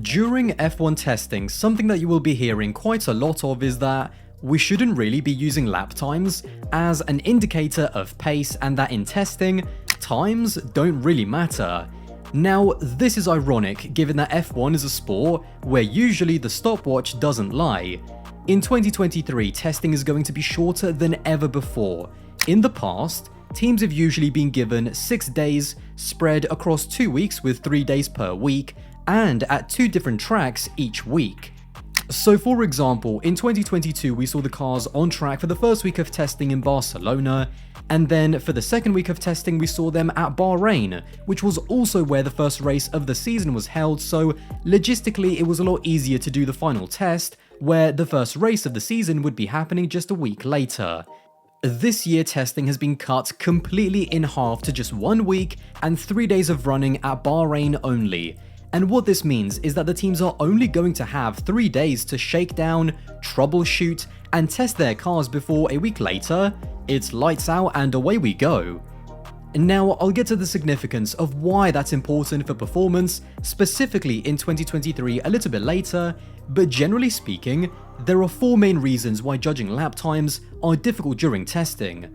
During F1 testing, something that you will be hearing quite a lot of is that we shouldn't really be using lap times as an indicator of pace, and that in testing, times don't really matter. Now, this is ironic given that F1 is a sport where usually the stopwatch doesn't lie. In 2023, testing is going to be shorter than ever before. In the past, teams have usually been given 6 days spread across 2 weeks with 3 days per week, and at 2 different tracks each week. So for example, in 2022 we saw the cars on track for the first week of testing in Barcelona, and then for the second week of testing we saw them at Bahrain, which was also where the first race of the season was held, so logistically it was a lot easier to do the final test, where the first race of the season would be happening just a week later. This year testing has been cut completely in half to just 1 week and 3 days of running at Bahrain only. And what this means is that the teams are only going to have 3 days to shake down, troubleshoot, and test their cars before a week later, it's lights out and away we go. Now, I'll get to the significance of why that's important for performance, specifically in 2023 a little bit later, but generally speaking, there are 4 main reasons why judging lap times are difficult during testing.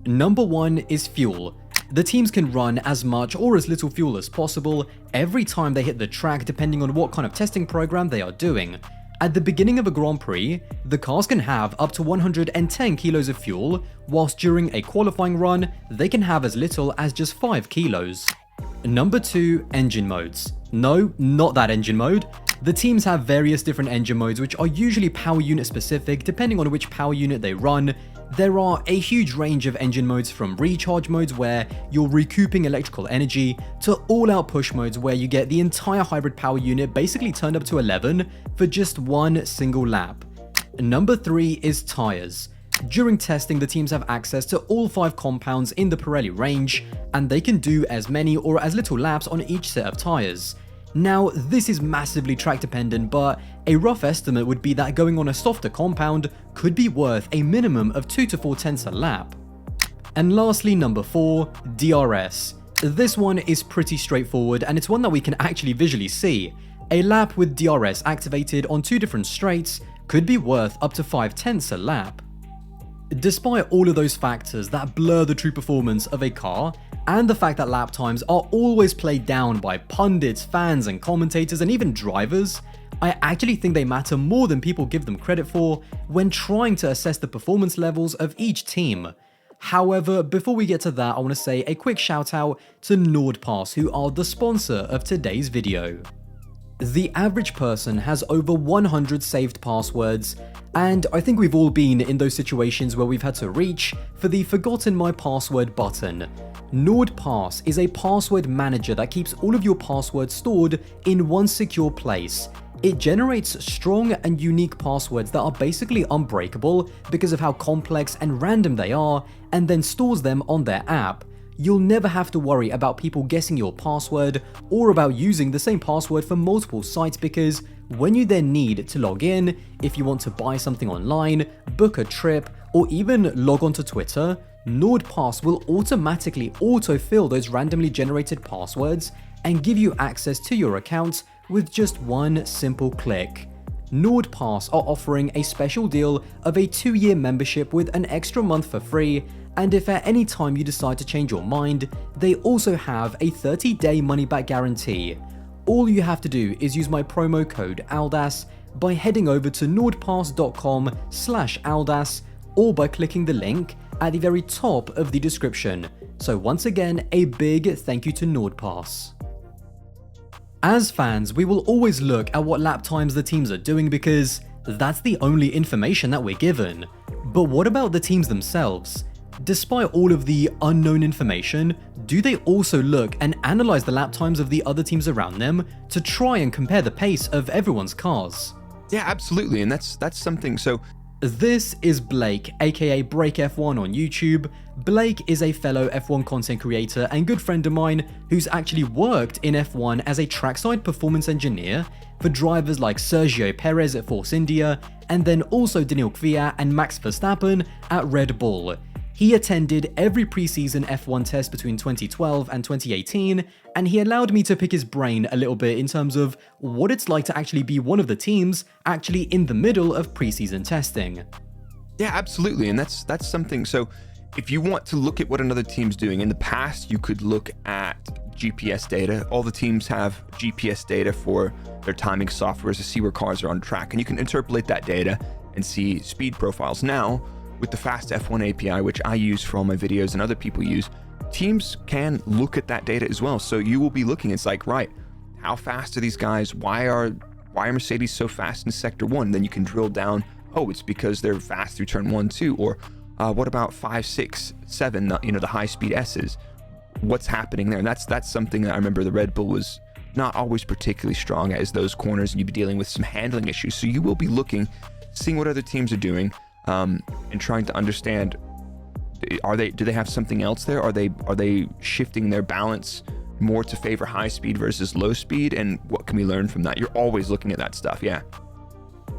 Number 1 is fuel. The teams can run as much or as little fuel as possible every time they hit the track depending on what kind of testing program they are doing. At the beginning of a Grand Prix, the cars can have up to 110 kilos of fuel, whilst during a qualifying run, they can have as little as just 5 kilos. Number 2, engine modes. No, not that engine mode. The teams have various different engine modes which are usually power unit specific depending on which power unit they run. There are a huge range of engine modes, from recharge modes where you're recouping electrical energy to all-out push modes where you get the entire hybrid power unit basically turned up to 11 for just 1 single lap. Number 3 is tyres. During testing, the teams have access to all 5 compounds in the Pirelli range, and they can do as many or as little laps on each set of tyres. Now, this is massively track dependent, but a rough estimate would be that going on a softer compound could be worth a minimum of 2 to 4 tenths a lap. And lastly, number 4, DRS. This one is pretty straightforward, and it's one that we can actually visually see. A lap with DRS activated on 2 different straights could be worth up to 5 tenths a lap. Despite all of those factors that blur the true performance of a car, and the fact that lap times are always played down by pundits, fans and commentators and even drivers, I actually think they matter more than people give them credit for when trying to assess the performance levels of each team. However, before we get to that, I want to say a quick shout out to NordPass, who are the sponsor of today's video. The average person has over 100 saved passwords, and I think we've all been in those situations where we've had to reach for the forgotten my password button. NordPass is a password manager that keeps all of your passwords stored in one secure place. It generates strong and unique passwords that are basically unbreakable because of how complex and random they are, and then stores them on their app. You'll never have to worry about people guessing your password or about using the same password for multiple sites, because when you then need to log in, if you want to buy something online, book a trip, or even log on to Twitter, NordPass will automatically autofill those randomly generated passwords and give you access to your account with just one simple click. NordPass are offering a special deal of a 2-year membership with an extra month for free, and if at any time you decide to change your mind, they also have a 30-day money-back guarantee. All you have to do is use my promo code ALDAS by heading over to nordpass.com/ALDAS or by clicking the link at the very top of the description. So once again, a big thank you to NordPass. As fans, we will always look at what lap times the teams are doing because that's the only information that we're given. But what about the teams themselves? Despite all of the unknown information, do they also look and analyze the lap times of the other teams around them to try and compare the pace of everyone's cars? Yeah, absolutely, and that's something. So this is Blake, aka Break F1 on YouTube. Blake is a fellow F1 content creator and good friend of mine who's actually worked in F1 as a trackside performance engineer for drivers like Sergio Perez at Force India, and then also Daniel Kvyat and Max Verstappen at Red Bull. He attended every preseason F1 test between 2012 and 2018, and he allowed me to pick his brain a little bit in terms of what it's like to actually be one of the teams actually in the middle of preseason testing. Yeah, absolutely. And that's something. So if you want to look at what another team's doing, in the past, you could look at GPS data. All the teams have GPS data for their timing software to see where cars are on track. And you can interpolate that data and see speed profiles. Now, with the Fast F1 API, which I use for all my videos and other people use, teams can look at that data as well. So you will be looking, it's like, right, how fast are these guys? Why are Mercedes so fast in sector 1? Then you can drill down, oh, it's because they're fast through turn 1, 2, or what about 5, 6, 7, the high speed S's? What's happening there? And that's something that I remember the Red Bull was not always particularly strong at, is those corners, and you'd be dealing with some handling issues. So you will be looking, seeing what other teams are doing, and trying to understand, do they have something else there? Are they shifting their balance more to favor high speed versus low speed? And what can we learn from that? You're always looking at that stuff, yeah.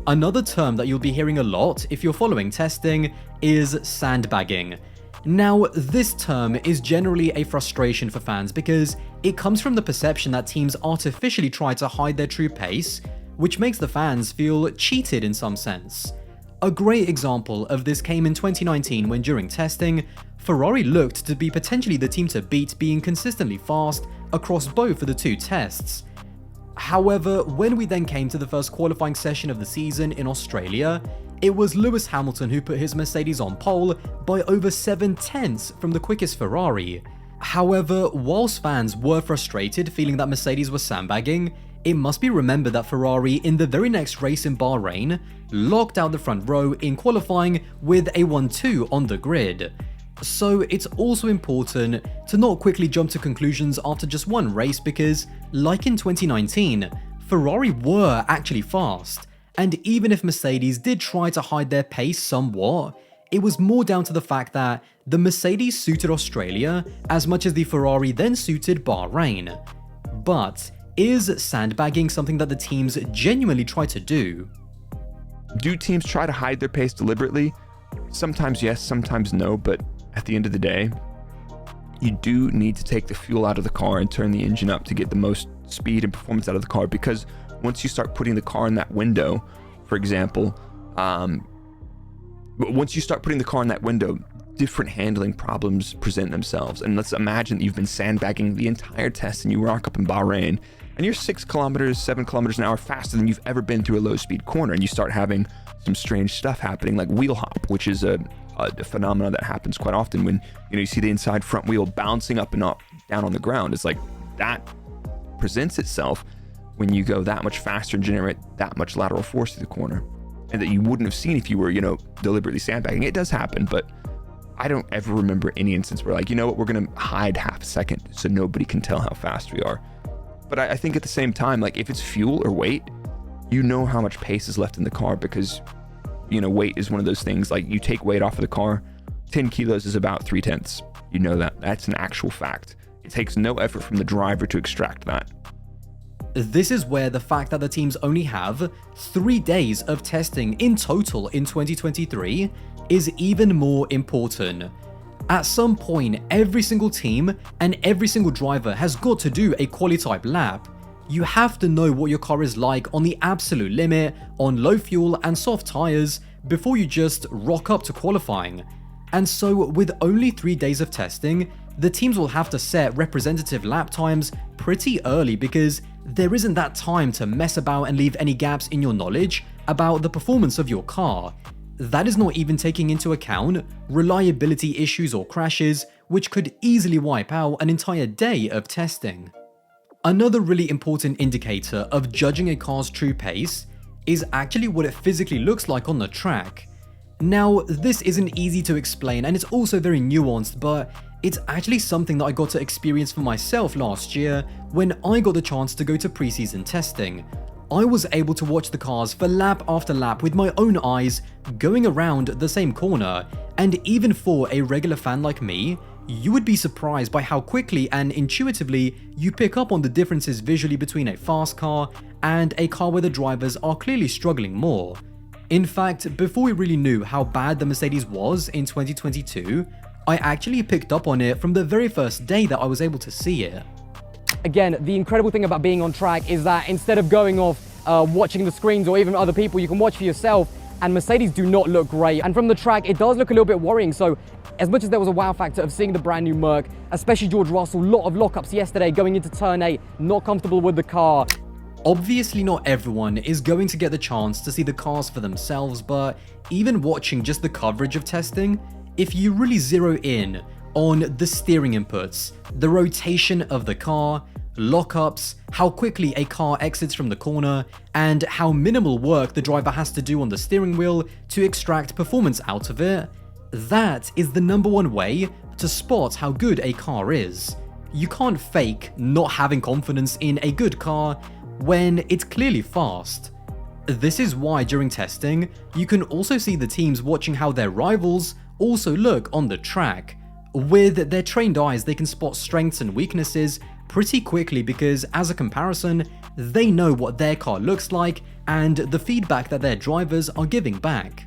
Another term that you'll be hearing a lot if you're following testing is sandbagging. Now, this term is generally a frustration for fans because it comes from the perception that teams artificially try to hide their true pace, which makes the fans feel cheated in some sense. A great example of this came in 2019 when, during testing, Ferrari looked to be potentially the team to beat, being consistently fast across both of the two tests. However, when we then came to the first qualifying session of the season in Australia, it was Lewis Hamilton who put his Mercedes on pole by over 7/10 from the quickest Ferrari. However, whilst fans were frustrated feeling that Mercedes was sandbagging, it must be remembered that Ferrari in the very next race in Bahrain locked out the front row in qualifying with a 1-2 on the grid. So it's also important to not quickly jump to conclusions after just one race because, like in 2019, Ferrari were actually fast, and even if Mercedes did try to hide their pace somewhat, it was more down to the fact that the Mercedes suited Australia as much as the Ferrari then suited Bahrain. But is sandbagging something that the teams genuinely try to do? Do teams try to hide their pace deliberately? Sometimes yes, sometimes no, but at the end of the day, you do need to take the fuel out of the car and turn the engine up to get the most speed and performance out of the car, because once you start putting the car in that window, for example, once you start putting the car in that window, different handling problems present themselves. And let's imagine that you've been sandbagging the entire test and you rock up in Bahrain and you're 6 kilometers, 7 kilometers an hour faster than you've ever been through a low speed corner, and you start having some strange stuff happening like wheel hop, which is a phenomenon that happens quite often when you see the inside front wheel bouncing up and down on the ground. It's like that presents itself when you go that much faster and generate that much lateral force through the corner, and that you wouldn't have seen if you were deliberately sandbagging. It does happen, but I don't ever remember any instance where, like, you know what, we're gonna hide half a second so nobody can tell how fast we are. But I think at the same time, like, if it's fuel or weight, you know how much pace is left in the car, because weight is one of those things. Like, you take weight off of the car, 10 kilos is about 3/10. You know that's an actual fact. It takes no effort from the driver to extract that. This is where the fact that the teams only have 3 days of testing in total in 2023 is even more important. At some point, every single team and every single driver has got to do a quali type lap. You have to know what your car is like on the absolute limit, on low fuel and soft tires, before you just rock up to qualifying. And so, with only 3 days of testing, the teams will have to set representative lap times pretty early, because there isn't that time to mess about and leave any gaps in your knowledge about the performance of your car. That is not even taking into account reliability issues or crashes, which could easily wipe out an entire day of testing. Another really important indicator of judging a car's true pace is actually what it physically looks like on the track. Now, this isn't easy to explain and it's also very nuanced, but it's actually something that I got to experience for myself last year when I got the chance to go to preseason testing. I was able to watch the cars for lap after lap with my own eyes going around the same corner, and even for a regular fan like me, you would be surprised by how quickly and intuitively you pick up on the differences visually between a fast car and a car where the drivers are clearly struggling more. In fact, before we really knew how bad the Mercedes was in 2022, I actually picked up on it from the very first day that I was able to see it. Again, the incredible thing about being on track is that instead of going off watching the screens or even other people, you can watch for yourself, and Mercedes do not look great. And from the track, it does look a little bit worrying. So as much as there was a wow factor of seeing the brand new Merc, especially George Russell, lot of lockups yesterday going into turn 8, not comfortable with the car. Obviously not everyone is going to get the chance to see the cars for themselves, but even watching just the coverage of testing, if you really zero in on the steering inputs, the rotation of the car, lockups, how quickly a car exits from the corner, and how minimal work the driver has to do on the steering wheel to extract performance out of it, that is the #1 way to spot how good a car is. You can't fake not having confidence in a good car when it's clearly fast. This is why during testing, you can also see the teams watching how their rivals also look on the track. With their trained eyes, they can spot strengths and weaknesses pretty quickly because, as a comparison, they know what their car looks like and the feedback that their drivers are giving back.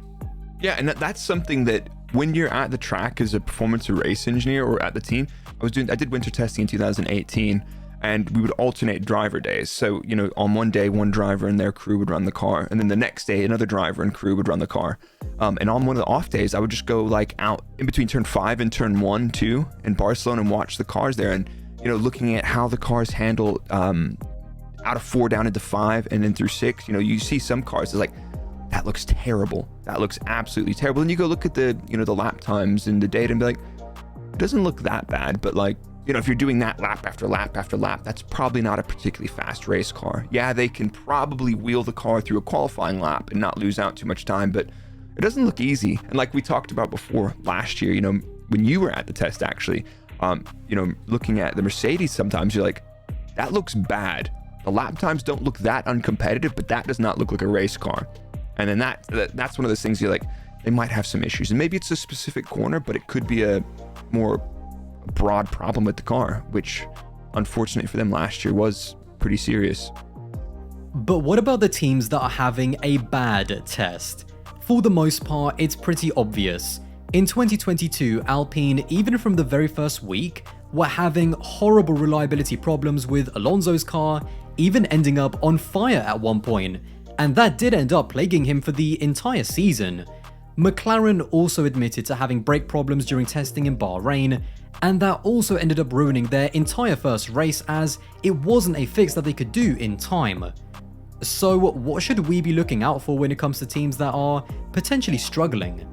Yeah, and that's something that when you're at the track as a performance or race engineer or at the team, I did winter testing in 2018, and we would alternate driver days. So, on one day, one driver and their crew would run the car, and then the next day, another driver and crew would run the car. And on one of the off days, I would just go out in between turn 5 and turn 1, 2 in Barcelona and watch the cars there, and looking at how the cars handle out of 4 down into 5 and then through 6. You see some cars, it's like, that looks terrible. That looks absolutely terrible. And you go look at the lap times and the data and be like, it doesn't look that bad, but if you're doing that lap after lap after lap, that's probably not a particularly fast race car. Yeah, they can probably wheel the car through a qualifying lap and not lose out too much time, but it doesn't look easy. And like we talked about before last year, when you were at the test actually, looking at the Mercedes, sometimes you're like, that looks bad. The lap times don't look that uncompetitive, but that does not look like a race car. And then that's one of those things you're like, they might have some issues. And maybe it's a specific corner, but it could be a more broad problem with the car, which unfortunately for them last year was pretty serious. But what about the teams that are having a bad test? For the most part, it's pretty obvious. In 2022, Alpine, even from the very first week, were having horrible reliability problems with Alonso's car, even ending up on fire at one point, and that did end up plaguing him for the entire season. McLaren also admitted to having brake problems during testing in Bahrain, and that also ended up ruining their entire first race as it wasn't a fix that they could do in time. So what should we be looking out for when it comes to teams that are potentially struggling?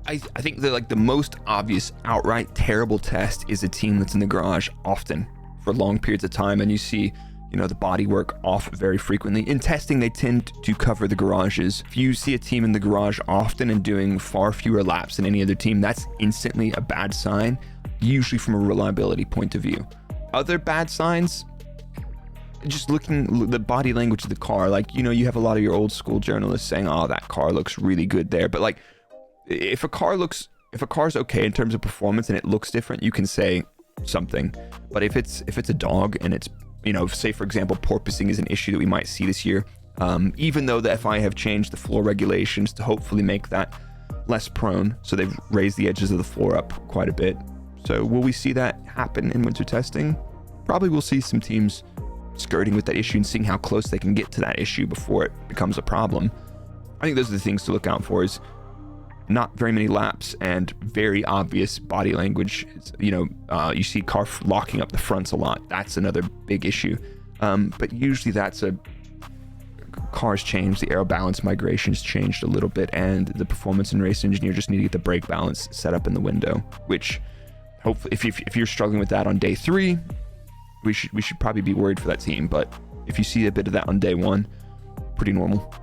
I think that the most obvious outright terrible test is a team that's in the garage often for long periods of time, and you see the bodywork off very frequently. In testing, they tend to cover the garages. If you see a team in the garage often and doing far fewer laps than any other team, that's instantly a bad sign, usually from a reliability point of view. Other bad signs, just looking the body language of the car, you have a lot of your old school journalists saying, oh, that car looks really good there. But if a car's okay in terms of performance and it looks different, you can say something. But if it's a dog and it's, say for example, porpoising is an issue that we might see this year, even though the FIA have changed the floor regulations to hopefully make that less prone. So they've raised the edges of the floor up quite a bit. So will we see that happen in winter testing? Probably we'll see some teams skirting with that issue and seeing how close they can get to that issue before it becomes a problem. I think those are the things to look out for, is not very many laps and very obvious body language. You see car locking up the fronts a lot. That's another big issue. But usually that's cars changed, the aero balance migration's changed a little bit, and the performance and race engineer just need to get the brake balance set up in the window, which hopefully if you're struggling with that on day 3, we should probably be worried for that team. But if you see a bit of that on day 1, pretty normal.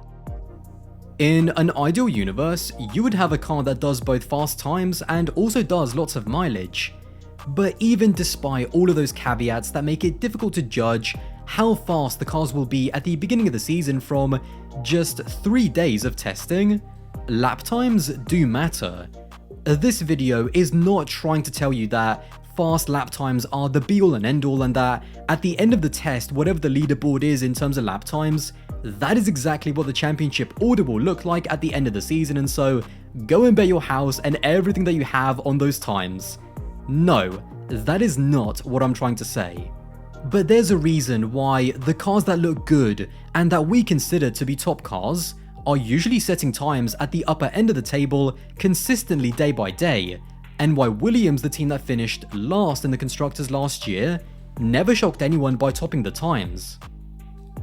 In an ideal universe, you would have a car that does both fast times and also does lots of mileage. But even despite all of those caveats that make it difficult to judge how fast the cars will be at the beginning of the season from just 3 days of testing, lap times do matter. This video is not trying to tell you that fast lap times are the be all and end all, and that at the end of the test, whatever the leaderboard is in terms of lap times, That is exactly what the championship order will look like at the end of the season, and so go and bet your house and everything that you have on those times. No, that is not what I'm trying to say. But there's a reason why the cars that look good and that we consider to be top cars are usually setting times at the upper end of the table consistently day by day, and why Williams, the team that finished last in the Constructors last year, never shocked anyone by topping the times.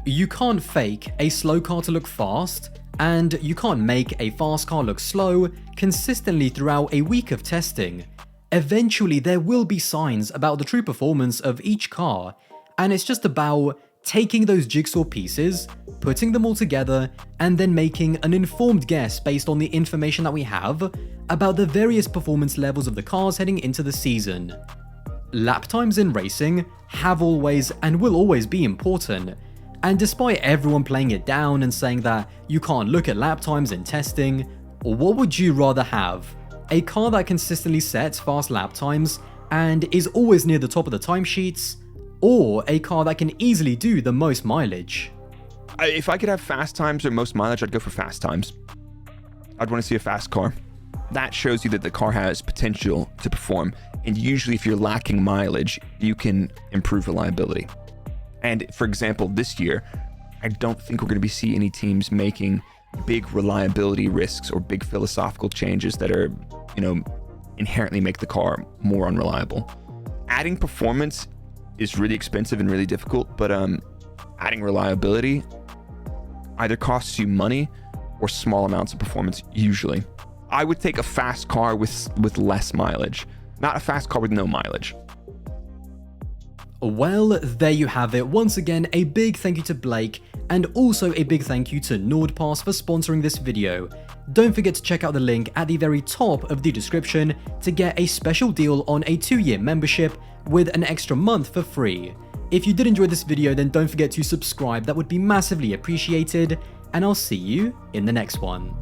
You can't fake a slow car to look fast, and you can't make a fast car look slow consistently throughout a week of testing. Eventually there will be signs about the true performance of each car, and it's just about taking those jigsaw pieces, putting them all together, and then making an informed guess based on the information that we have about the various performance levels of the cars heading into the season. Lap times in racing have always and will always be important, and despite everyone playing it down and saying that you can't look at lap times in testing, what would you rather have? A car that consistently sets fast lap times and is always near the top of the timesheets, or a car that can easily do the most mileage? If I could have fast times or most mileage, I'd go for fast times. I'd want to see a fast car. That shows you that the car has potential to perform, and usually if you're lacking mileage, you can improve reliability. And for example, this year, I don't think we're going to be seeing any teams making big reliability risks or big philosophical changes that are, inherently make the car more unreliable. Adding performance is really expensive and really difficult, but adding reliability either costs you money or small amounts of performance usually. I would take a fast car with less mileage, not a fast car with no mileage. Well, there you have it. Once again, a big thank you to Blake, and also a big thank you to NordPass for sponsoring this video. Don't forget to check out the link at the very top of the description to get a special deal on a 2-year membership with an extra month for free. If you did enjoy this video, then don't forget to subscribe, that would be massively appreciated, and I'll see you in the next one.